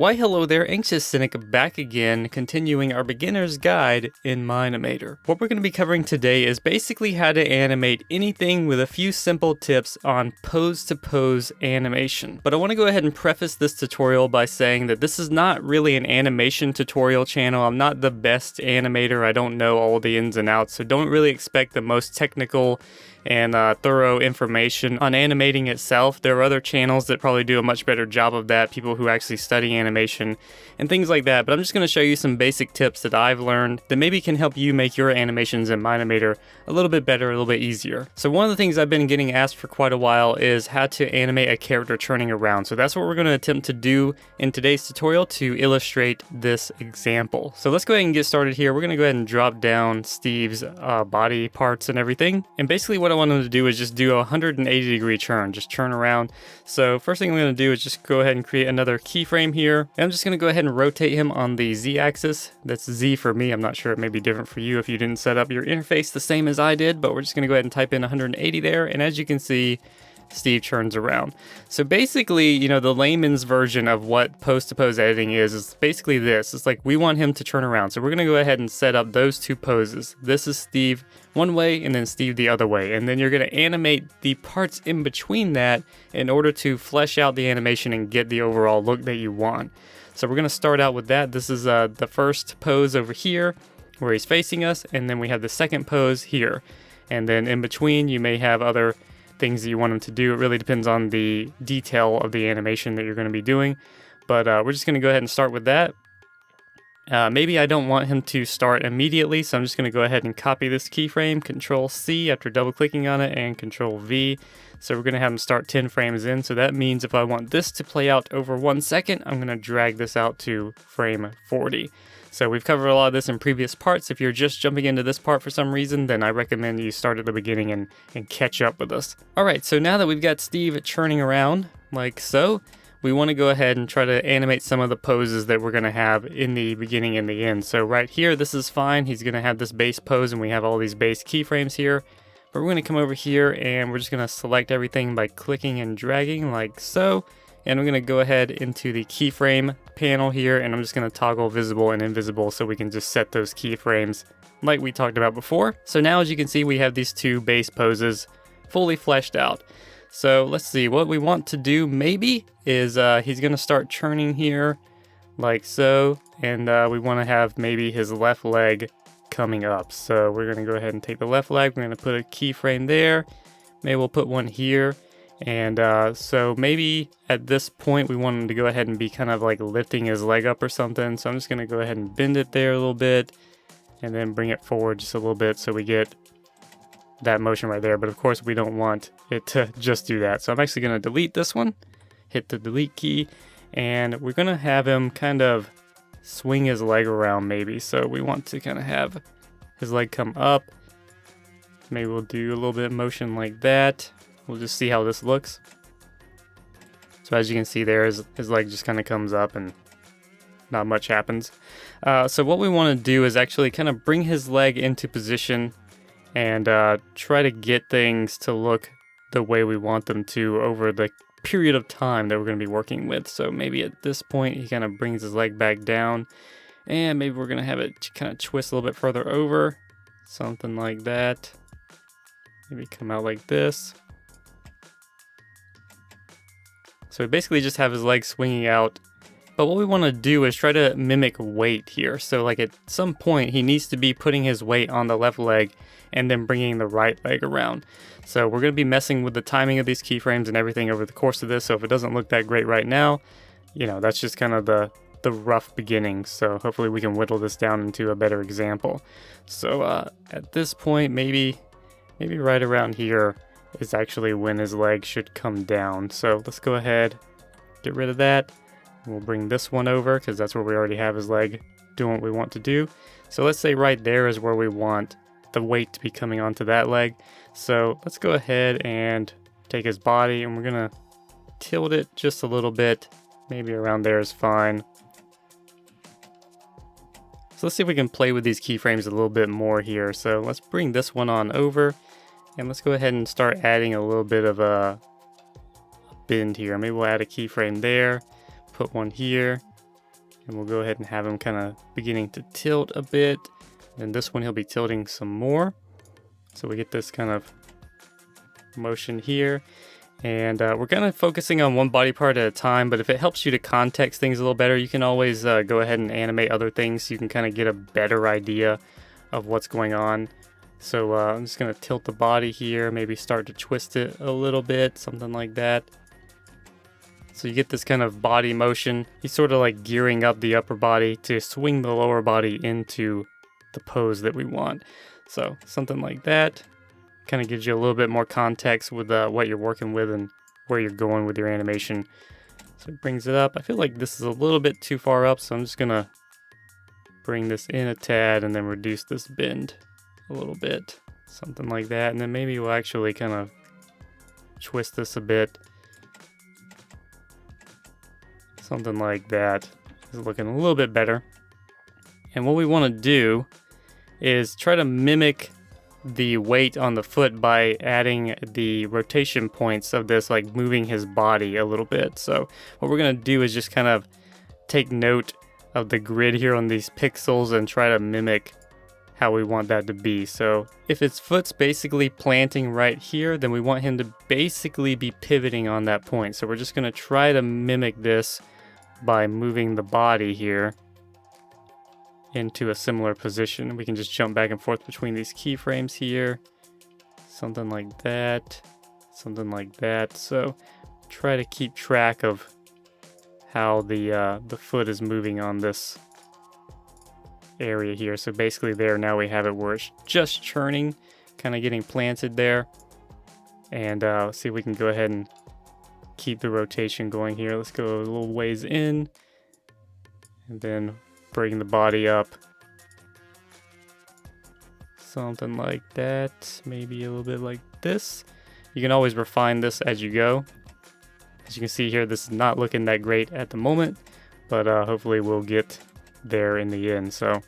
Why hello there, AnxiousCynic back again, continuing our beginner's guide in Mine-imator. What we're going to be covering today is basically how to animate anything with a few simple tips on pose-to-pose animation. But I want to go ahead and preface this tutorial by saying that this is not really an animation tutorial channel. I'm not the best animator. I don't know all the ins and outs, so don't really expect the most technical and thorough information on animating itself. There are other channels that probably do a much better job of that, people who actually study animation and things like that, but I'm just going to show you some basic tips that I've learned that maybe can help you make your animations in Mine-imator a little bit better, a little bit easier. So one of the things I've been getting asked for quite a while is how to animate a character turning around. So that's what we're going to attempt to do in today's tutorial to illustrate this example. So let's go ahead and get started here. We're going to go ahead and drop down Steve's body parts and everything. And basically what I want him to do is just do a 180-degree turn, just turn around. So first thing I'm going to do is just go ahead and create another keyframe here. And I'm just going to go ahead and rotate him on the Z-axis. That's Z for me. I'm not sure, it may be different for you if you didn't set up your interface the same as I did, but we're just going to go ahead and type in 180 there. And as you can see, Steve turns around. So basically, you know, the layman's version of what pose-to-pose editing is basically this. It's like we want him to turn around. So we're going to go ahead and set up those two poses. This is Steve one way and then Steve the other way. And then you're going to animate the parts in between that in order to flesh out the animation and get the overall look that you want. So we're going to start out with that. This is the first pose over here where he's facing us. And then we have the second pose here. And then in between, you may have other things that you want him to do. It really depends on the detail of the animation that you're going to be doing. But we're just going to go ahead and start with that. Maybe I don't want him to start immediately, so I'm just going to go ahead and copy this keyframe, Control C after double clicking on it, and Control V. So we're going to have him start 10 frames in. So that means if I want this to play out over 1 second, I'm going to drag this out to frame 40. So we've covered a lot of this in previous parts. If you're just jumping into this part for some reason, then I recommend you start at the beginning and catch up with us. All right, so now that we've got Steve churning around like so, we want to go ahead and try to animate some of the poses that we're going to have in the beginning and the end. So right here, this is fine. He's going to have this base pose and we have all these base keyframes here. But we're going to come over here and we're just going to select everything by clicking and dragging like so. And I'm going to go ahead into the keyframe panel here and I'm just going to toggle visible and invisible so we can just set those keyframes like we talked about before. So now as you can see, we have these two base poses fully fleshed out. So let's see, what we want to do maybe is he's going to start churning here like so. And we want to have maybe his left leg coming up. So we're going to go ahead and take the left leg. We're going to put a keyframe there. Maybe we'll put one here. And so maybe at this point we want him to go ahead and be kind of like lifting his leg up or something. So I'm just going to go ahead and bend it there a little bit and then bring it forward just a little bit so we get that motion right there. But of course we don't want it to just do that. So I'm actually going to delete this one, hit the delete key, and we're going to have him kind of swing his leg around maybe. So we want to kind of have his leg come up. Maybe we'll do a little bit of motion like that. We'll just see how this looks. So as you can see there, his leg just kind of comes up and not much happens. So what we want to do is actually kind of bring his leg into position and try to get things to look the way we want them to over the period of time that we're going to be working with. So maybe at this point he kind of brings his leg back down and maybe we're going to have it kind of twist a little bit further over. Something like that. Maybe come out like this. So we basically just have his leg swinging out. But what we want to do is try to mimic weight here. So like at some point he needs to be putting his weight on the left leg and then bringing the right leg around. So we're going to be messing with the timing of these keyframes and everything over the course of this. So if it doesn't look that great right now, you know, that's just kind of the rough beginnings. So hopefully we can whittle this down into a better example. So at this point, maybe right around here is actually when his leg should come down. So let's go ahead, get rid of that. We'll bring this one over because that's where we already have his leg doing what we want to do. So let's say right there is where we want the weight to be coming onto that leg. So let's go ahead and take his body and we're going to tilt it just a little bit. Maybe around there is fine. So let's see if we can play with these keyframes a little bit more here. So let's bring this one on over. And let's go ahead and start adding a little bit of a bend here. Maybe we'll add a keyframe there, put one here, And we'll go ahead and have him kind of beginning to tilt a bit. And this one he'll be tilting some more. So we get this kind of motion here. And we're kind of focusing on one body part at a time, but if it helps you to context things a little better, you can always go ahead and animate other things so you can kind of get a better idea of what's going on. So I'm just going to tilt the body here, maybe start to twist it a little bit, something like that. So you get this kind of body motion. He's sort of like gearing up the upper body to swing the lower body into the pose that we want. So something like that kind of gives you a little bit more context with what you're working with and where you're going with your animation. So it brings it up. I feel like this is a little bit too far up, so I'm just gonna bring this in a tad and then reduce this bend a little bit, something like that. And then maybe we'll actually kind of twist this a bit, something like that. Is looking a little bit better. And what we want to do is try to mimic the weight on the foot by adding the rotation points of this, like moving his body a little bit. So what we're going to do is just kind of take note of the grid here on these pixels and try to mimic how we want that to be. So if his foot's basically planting right here, then we want him to basically be pivoting on that point. So we're just going to try to mimic this by moving the body here into a similar position. We can just jump back and forth between these keyframes here, something like that, something like that. So try to keep track of how the foot is moving on this area here. So basically there, now we have it where it's just churning, kind of getting planted there. And let's see if we can go ahead and keep the rotation going here. Let's go a little ways in and then bring the body up, something like that, maybe a little bit like this. You can always refine this as you go. As you can see here, this is not looking that great at the moment, but hopefully we'll get there in the end. So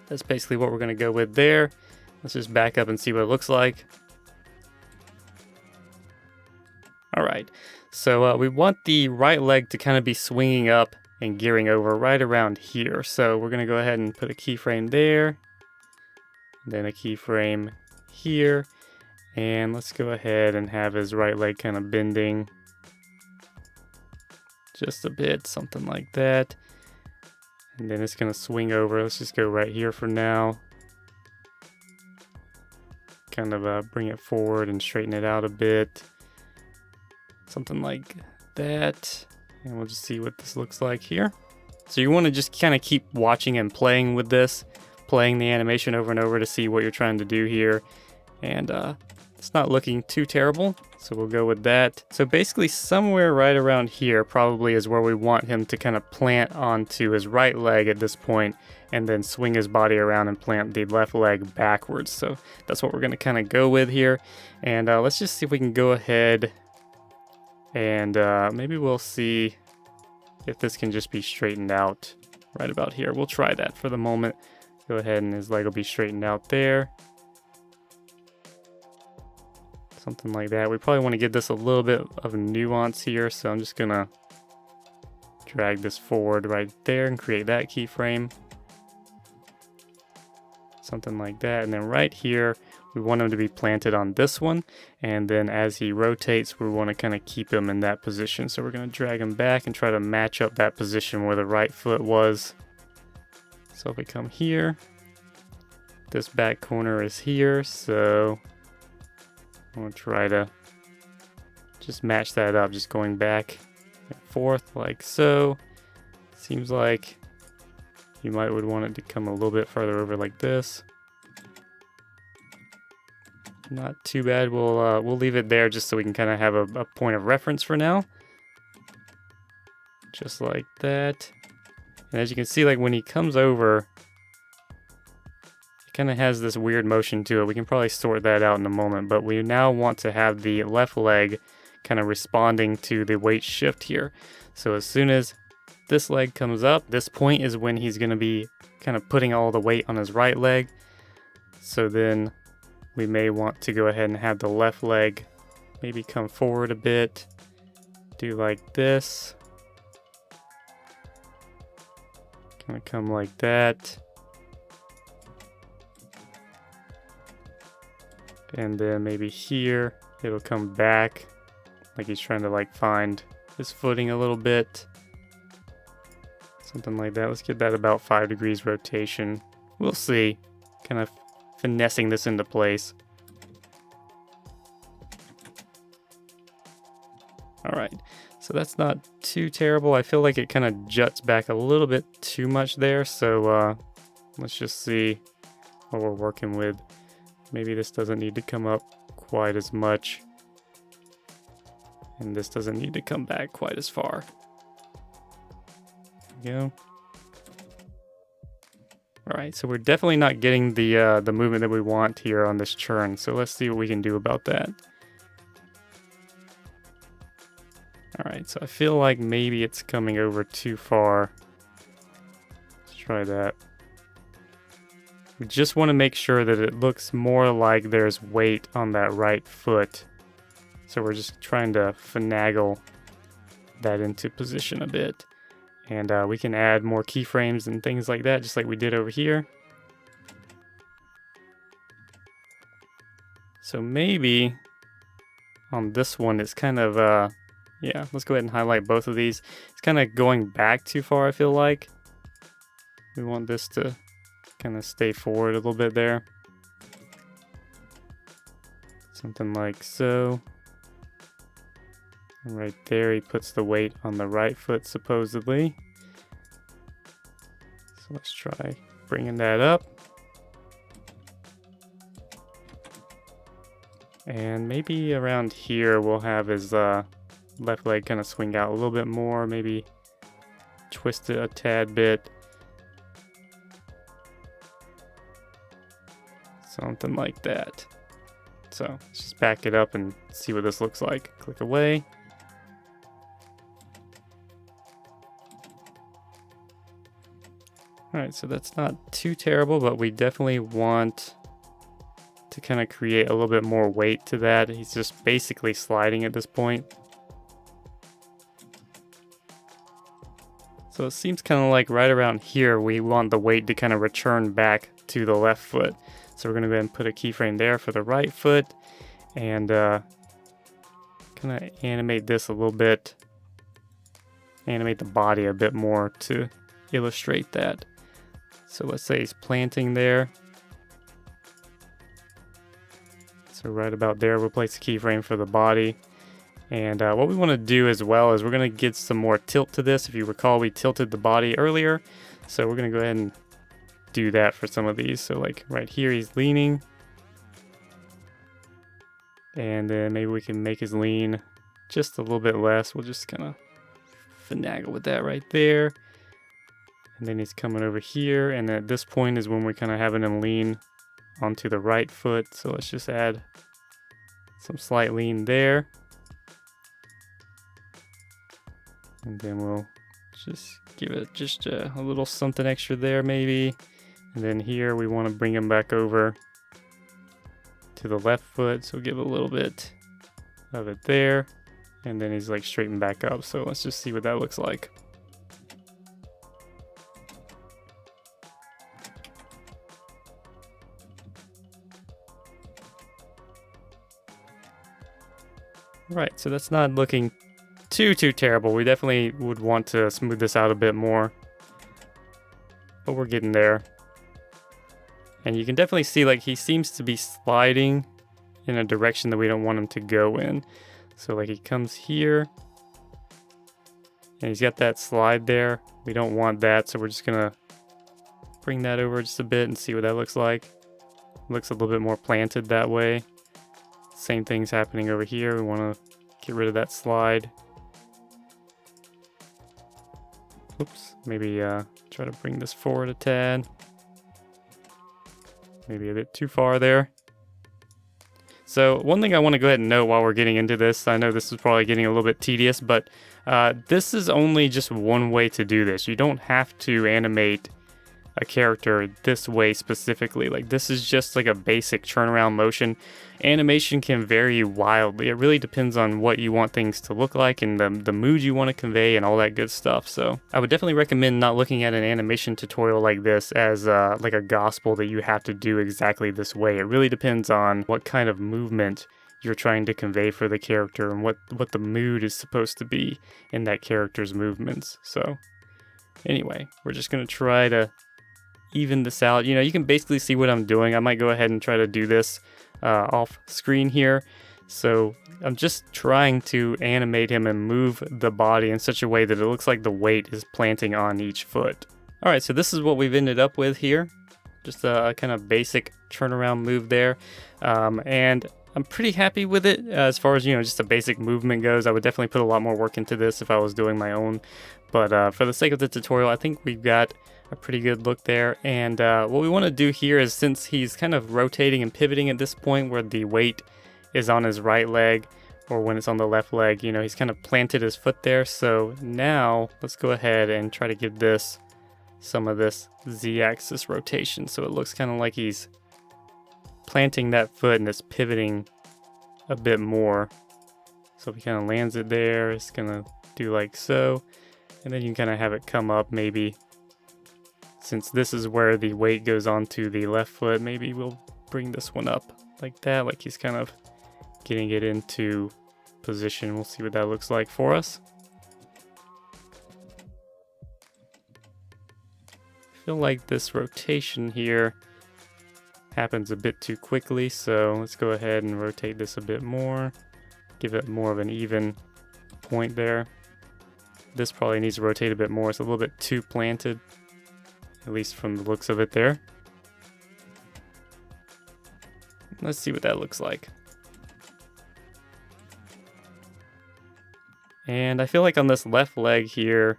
that's basically what we're going to go with there. Let's just back up and see what it looks like. All right, so we want the right leg to kind of be swinging up and gearing over right around here. So we're going to go ahead and put a keyframe there, then a keyframe here, and let's go ahead and have his right leg kind of bending just a bit, something like that. And then it's going to swing over. Let's just go right here for now. Kind of bring it forward and straighten it out a bit, something like that. And we'll just see what this looks like here. So you want to just kind of keep watching and playing with this, playing the animation over and over to see what you're trying to do here. And it's not looking too terrible, so we'll go with that. So basically somewhere right around here probably is where we want him to kind of plant onto his right leg at this point, and then swing his body around and plant the left leg backwards. So that's what we're going to kind of go with here. And let's just see if we can go ahead and maybe we'll see if this can just be straightened out right about here. We'll try that for the moment. Go ahead and his leg will be straightened out there. Something like that. We probably want to give this a little bit of nuance here, so I'm just going to drag this forward right there and create that keyframe. Something like that. And then right here, we want him to be planted on this one, and then as he rotates, we want to kind of keep him in that position. So we're going to drag him back and try to match up that position where the right foot was. So if we come here, this back corner is here, so I'm going to try to just match that up, just going back and forth like so. Seems like you would want it to come a little bit further over like this. Not too bad. We'll leave it there just so we can kind of have a point of reference for now. Just like that. And as you can see, like when he comes over, it kind of has this weird motion to it. We can probably sort that out in a moment, but we now want to have the left leg kind of responding to the weight shift here. So as soon as this leg comes up, this point is when he's going to be kind of putting all the weight on his right leg. So then we may want to go ahead and have the left leg maybe come forward a bit, do like this, Gonna come like that. And then maybe here, it'll come back. Like he's trying to like find his footing a little bit. Something like that. Let's get that about 5 degrees rotation. We'll see. Kind of finessing this into place. Alright, so that's not too terrible. I feel like it kind of juts back a little bit too much there, so let's just see what we're working with. Maybe this doesn't need to come up quite as much, and this doesn't need to come back quite as far. There we go. Alright, so we're definitely not getting the movement that we want here on this churn, so let's see what we can do about that. Alright, so I feel like maybe it's coming over too far. Let's try that. We just want to make sure that it looks more like there's weight on that right foot. So we're just trying to finagle that into position a bit. And we can add more keyframes and things like that, just like we did over here. So maybe on this one it's kind of... yeah, let's go ahead and highlight both of these. It's kind of going back too far, I feel like. We want this to kind of stay forward a little bit there. Something like so. And right there, he puts the weight on the right foot, supposedly. So let's try bringing that up. And maybe around here, we'll have his... left leg kind of swing out a little bit more, maybe twist it a tad bit. Something like that. So let's just back it up and see what this looks like. Click away. Alright, so that's not too terrible, but we definitely want to kind of create a little bit more weight to that. He's just basically sliding at this point. So it seems kind of like right around here we want the weight to kind of return back to the left foot. So we're going to go ahead and put a keyframe there for the right foot and kind of animate this a little bit. Animate the body a bit more to illustrate that. So let's say he's planting there. So right about there we'll place a keyframe for the body. And what we want to do as well is we're going to get some more tilt to this. If you recall, we tilted the body earlier. So we're going to go ahead and do that for some of these. So like right here, he's leaning. And then maybe we can make his lean just a little bit less. We'll just kind of finagle with that right there. And then he's coming over here. And at this point is when we're kind of having him lean onto the right foot. So let's just add some slight lean there. And then we'll just give it just a little something extra there maybe. And then here we want to bring him back over to the left foot. So give a little bit of it there. And then he's like straightened back up. So let's just see what that looks like. Right, so that's not looking too terrible. We definitely would want to smooth this out a bit more, but we're getting there. And you can definitely see like he seems to be sliding in a direction that we don't want him to go in. So like he comes here and he's got that slide there. We don't want that, so we're just gonna bring that over just a bit and see what that looks like. Looks a little bit more planted that way. Same thing's happening over here. We want to get rid of that slide. Oops, maybe try to bring this forward a tad. Maybe a bit too far there. So one thing I want to go ahead and note while we're getting into this, I know this is probably getting a little bit tedious, but this is only just one way to do this. You don't have to animate a character this way specifically. Like, this is just like a basic turnaround motion. Animation can vary wildly. It really depends on what you want things to look like and the mood you want to convey and all that good stuff. So I would definitely recommend not looking at an animation tutorial like this as like a gospel that you have to do exactly this way. It really depends on what kind of movement you're trying to convey for the character and what the mood is supposed to be in that character's movements. So anyway, we're just going to try to even this out. You know, you can basically see what I'm doing. I might go ahead and try to do this off screen here. So I'm just trying to animate him and move the body in such a way that it looks like the weight is planting on each foot. All right, so this is what we've ended up with here. Just a kind of basic turnaround move there. And I'm pretty happy with it as far as, you know, just a basic movement goes. I would definitely put a lot more work into this if I was doing my own. But for the sake of the tutorial, I think we've got a pretty good look there. And what we want to do here is, since he's kind of rotating and pivoting at this point where the weight is on his right leg, or when it's on the left leg, you know, he's kind of planted his foot there. So now let's go ahead and try to give this some of this Z-axis rotation. So it looks kind of like he's planting that foot and it's pivoting a bit more. So if he kind of lands it there, it's going to do like so. And then you can kind of have it come up maybe. Since this is where the weight goes onto the left foot, maybe we'll bring this one up like that, like he's kind of getting it into position. We'll see what that looks like for us. I feel like this rotation here happens a bit too quickly, so let's go ahead and rotate this a bit more. Give it more of an even point there. This probably needs to rotate a bit more. It's a little bit too planted, at least from the looks of it there. Let's see what that looks like. And I feel like on this left leg here,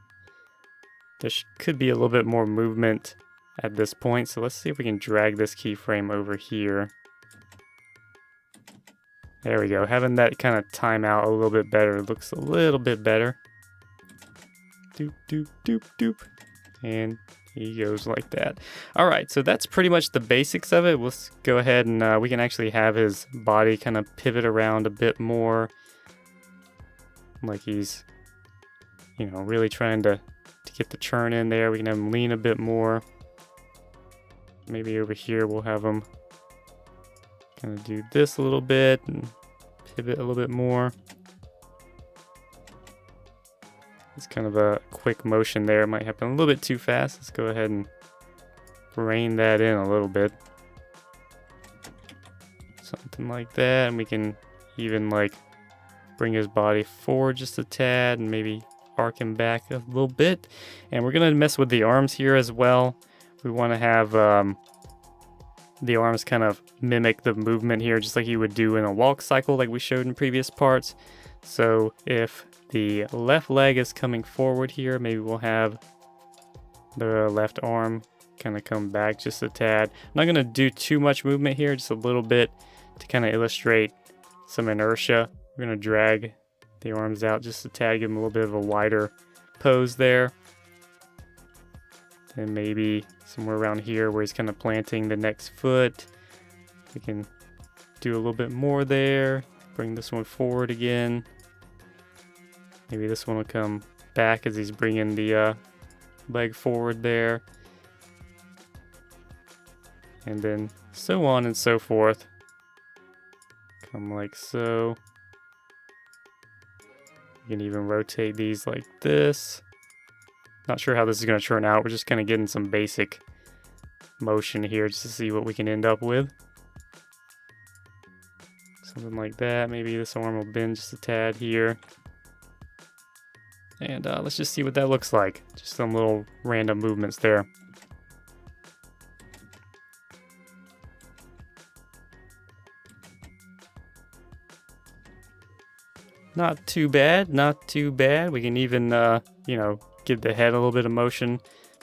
there could be a little bit more movement at this point. So let's see if we can drag this keyframe over here. There we go. Having that kind of time out a little bit better. It looks a little bit better. Doop, doop, doop, doop. And he goes like that. All right, so that's pretty much the basics of it. Let's go ahead and we can actually have his body kind of pivot around a bit more. Like he's, you know, really trying to get the churn in there. We can have him lean a bit more. Maybe over here we'll have him kind of do this a little bit and pivot a little bit more. It's kind of a quick motion there. It might happen a little bit too fast. Let's go ahead and rein that in a little bit. Something like that. And we can even like bring his body forward just a tad and maybe arc him back a little bit. And we're going to mess with the arms here as well. We want to have the arms kind of mimic the movement here, just like you would do in a walk cycle like we showed in previous parts. So if the left leg is coming forward here, maybe we'll have the left arm kind of come back just a tad. I'm not going to do too much movement here, just a little bit to kind of illustrate some inertia. We're going to drag the arms out just a tad, give them a little bit of a wider pose there. And maybe somewhere around here where he's kind of planting the next foot, we can do a little bit more there. Bring this one forward again. Maybe this one will come back as he's bringing the leg forward there. And then so on and so forth. Come like so. You can even rotate these like this. Not sure how this is going to turn out. We're just kind of getting some basic motion here just to see what we can end up with. Something like that. Maybe this arm will bend just a tad here. And let's just see what that looks like. Just some little random movements there. Not too bad, not too bad. We can even, you know, give the head a little bit of motion.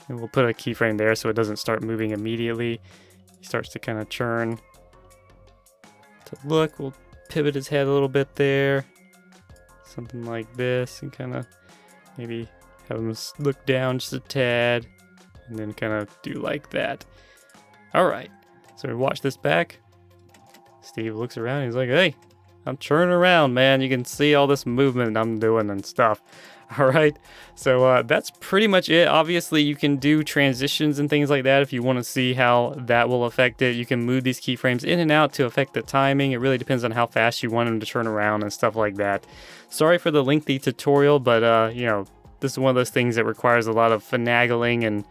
And we'll put a keyframe there so it doesn't start moving immediately. He starts to kind of churn. To look, we'll pivot his head a little bit there. Something like this, and kind of maybe have him look down just a tad. and then kind of do like that. All right, so we watch this back. Steve looks around, he's like, hey, I'm turning around, man. You can see all this movement I'm doing and stuff. All right, so that's pretty much it. Obviously, you can do transitions and things like that if you want to see how that will affect it. You can move these keyframes in and out to affect the timing. It really depends on how fast you want them to turn around and stuff like that. Sorry for the lengthy tutorial, but you know, this is one of those things that requires a lot of finagling, and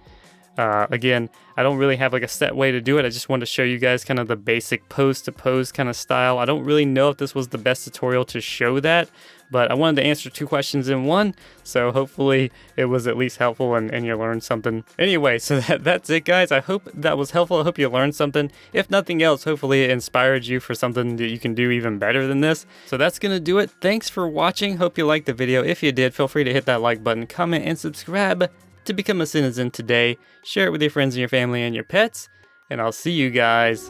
again, I don't really have like a set way to do it. I just wanted to show you guys kind of the basic pose to pose kind of style. I don't really know if this was the best tutorial to show that, but I wanted to answer 2 questions in one, so hopefully it was at least helpful and you learned something. Anyway, so that's it, guys. I hope that was helpful. I hope you learned something. If nothing else, hopefully it inspired you for something that you can do even better than this. So that's gonna do it. Thanks for watching. Hope you liked the video. If you did, feel free to hit that like button, comment, and subscribe to become a citizen today. Share it with your friends and your family and your pets, and I'll see you guys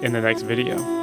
in the next video.